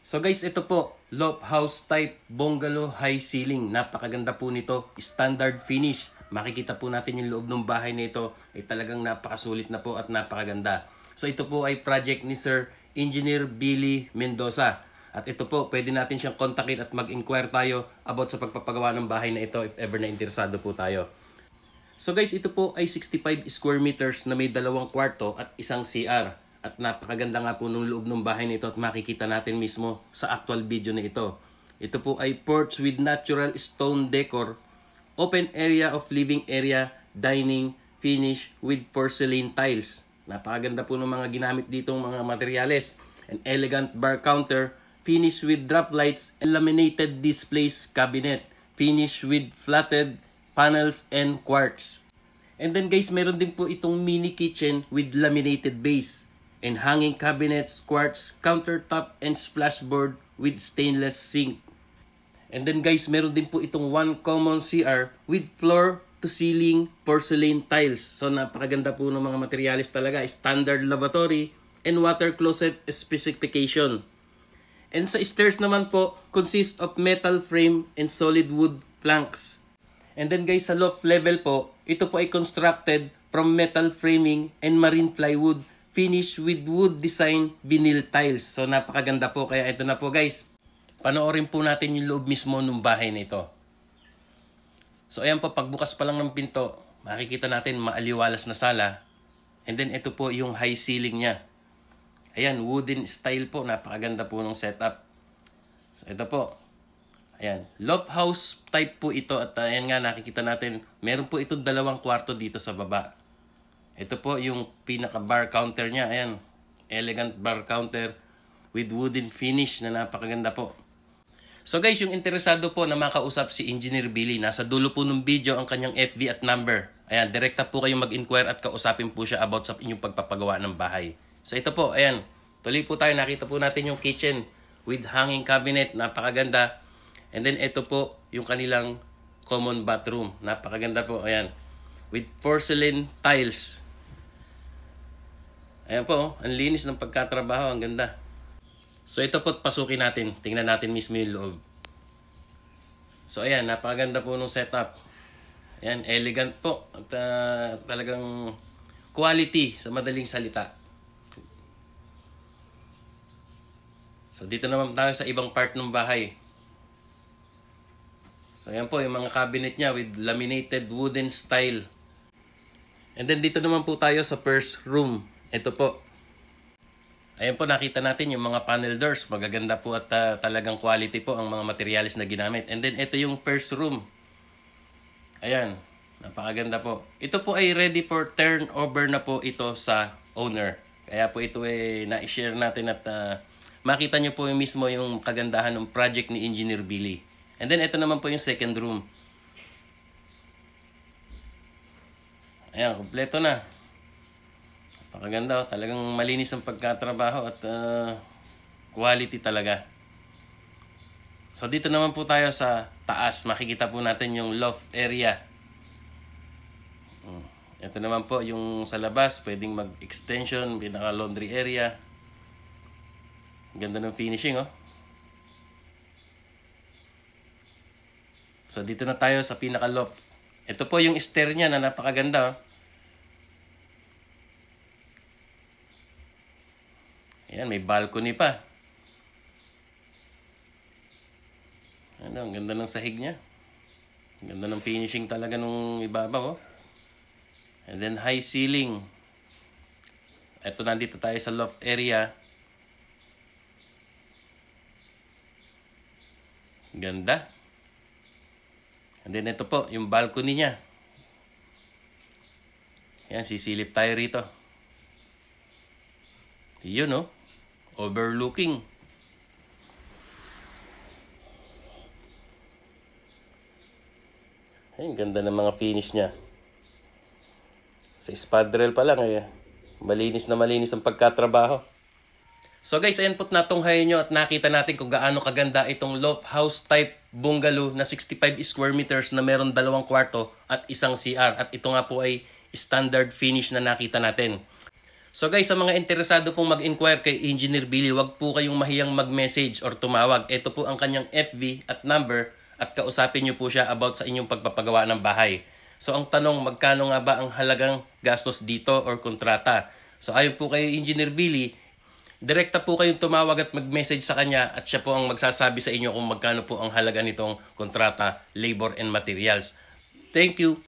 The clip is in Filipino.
So guys, ito po, loft house type bungalow high ceiling. Napakaganda po nito, standard finish. Makikita po natin yung loob ng bahay na ito ay talagang napakasulit na po at napakaganda. So ito po ay project ni Sir Engineer Billy Mendoza. At ito po, pwede natin siyang kontakin at mag-inquire tayo about sa pagpapagawa ng bahay na ito if ever na interesado po tayo. So guys, ito po ay 65 square meters na may 2 kwarto at isang CR. At napakaganda nga po ng loob ng bahay nito at makikita natin mismo sa actual video na ito. Ito po ay porch with natural stone decor, open area of living area, dining, finish with porcelain tiles. Napakaganda po ng mga ginamit ditong mga materyales. An elegant bar counter, finish with drop lights and laminated displays cabinet, finish with flatted panels and quartz. And then guys, meron din po itong mini kitchen with laminated base and hanging cabinets, quartz, countertop, and splashboard with stainless sink. And then guys, meron din po itong one common CR with floor-to-ceiling porcelain tiles. So napakaganda po ng mga materialis talaga. Standard lavatory and water closet specification. And sa stairs naman po, consist of metal frame and solid wood planks. And then guys, sa loft level po, ito po ay constructed from metal framing and marine plywood, finish with wood design vinyl tiles. So napakaganda po, kaya ito na po guys. Panoorin po natin yung loob mismo ng bahay na ito. So ayan po, pagbukas pa lang ng pinto, makikita natin maaliwalas na sala. And then ito po yung high ceiling niya. Ayan, wooden style po, napakaganda po ng setup. So ito po. Ayan, loft house type po ito at ayan nga nakikita natin, meron po itong 2 kwarto dito sa baba. Ito po yung pinaka bar counter niya, ayan, elegant bar counter with wooden finish na napakaganda po. So guys, yung interesado po na makausap si Engineer Billy, nasa dulo po ng video ang kanyang FB at number. Ayan, direkta po kayong mag-inquire at kausapin po siya about sa inyong pagpapagawa ng bahay. So ito po, ayan, tuloy po tayo, nakita po natin yung kitchen with hanging cabinet, napakaganda. And then ito po yung kanilang common bathroom. Napakaganda po. Ayan. With porcelain tiles. Ayan po. Ang linis ng pagkatrabaho. Ang ganda. So ito po pasukin natin. Tingnan natin mismo yung loob. So ayan. Napakaganda po ng setup. Ayan. Elegant po. At talagang quality sa madaling salita. So dito naman tayo sa ibang part ng bahay. So ayan po yung mga cabinet niya with laminated wooden style. And then dito naman po tayo sa first room. Ito po. Ayan po, nakita natin yung mga panel doors. Magaganda po at talagang quality po ang mga materials na ginamit. And then ito yung first room. Ayan, napakaganda po. Ito po ay ready for turnover na po ito sa owner. Kaya po ito ay na-share natin at makita nyo po yung mismo yung kagandahan ng project ni Engineer Billy. And then, ito naman po yung second room. Ayan, kompleto na. Napakaganda. Talagang malinis ang pagkatrabaho at quality talaga. So, dito naman po tayo sa taas. Makikita po natin yung loft area. Ito naman po yung sa labas. Pwedeng mag-extension, pinaka-laundry area. Ganda ng finishing, oh. So, dito na tayo sa pinaka-loft. Ito po yung stair niya na napakaganda. Ayan, may balcony pa. Ano, ang ganda ng sahig niya. Ang ganda ng finishing talaga nung ibabaw. And then, high ceiling. Ito, nandito tayo sa loft area. Ganda. And then ito po, yung balcony niya. Ayan, sisilip tayo rito. Yun, no? Overlooking. Ay, ganda ng mga finish niya. Sa spadrel pa lang, malinis na malinis ang pagkatrabaho. So guys, ayan po't natunghayan nyo at nakita natin kung gaano kaganda itong loft house type bungalow na 65 square meters na meron 2 kwarto at isang CR. At ito nga po ay standard finish na nakita natin. So guys, sa mga interesado pong mag-inquire kay Engineer Billy, wag po kayong mahiyang mag-message or tumawag. Ito po ang kanyang FB at number at kausapin niyo po siya about sa inyong pagpapagawa ng bahay. So ang tanong, magkano nga ba ang halagang gastos dito or kontrata? So ayon po kay Engineer Billy, direkta po kayong tumawag at mag-message sa kanya at siya po ang magsasabi sa inyo kung magkano po ang halaga nitong kontrata, labor and materials. Thank you!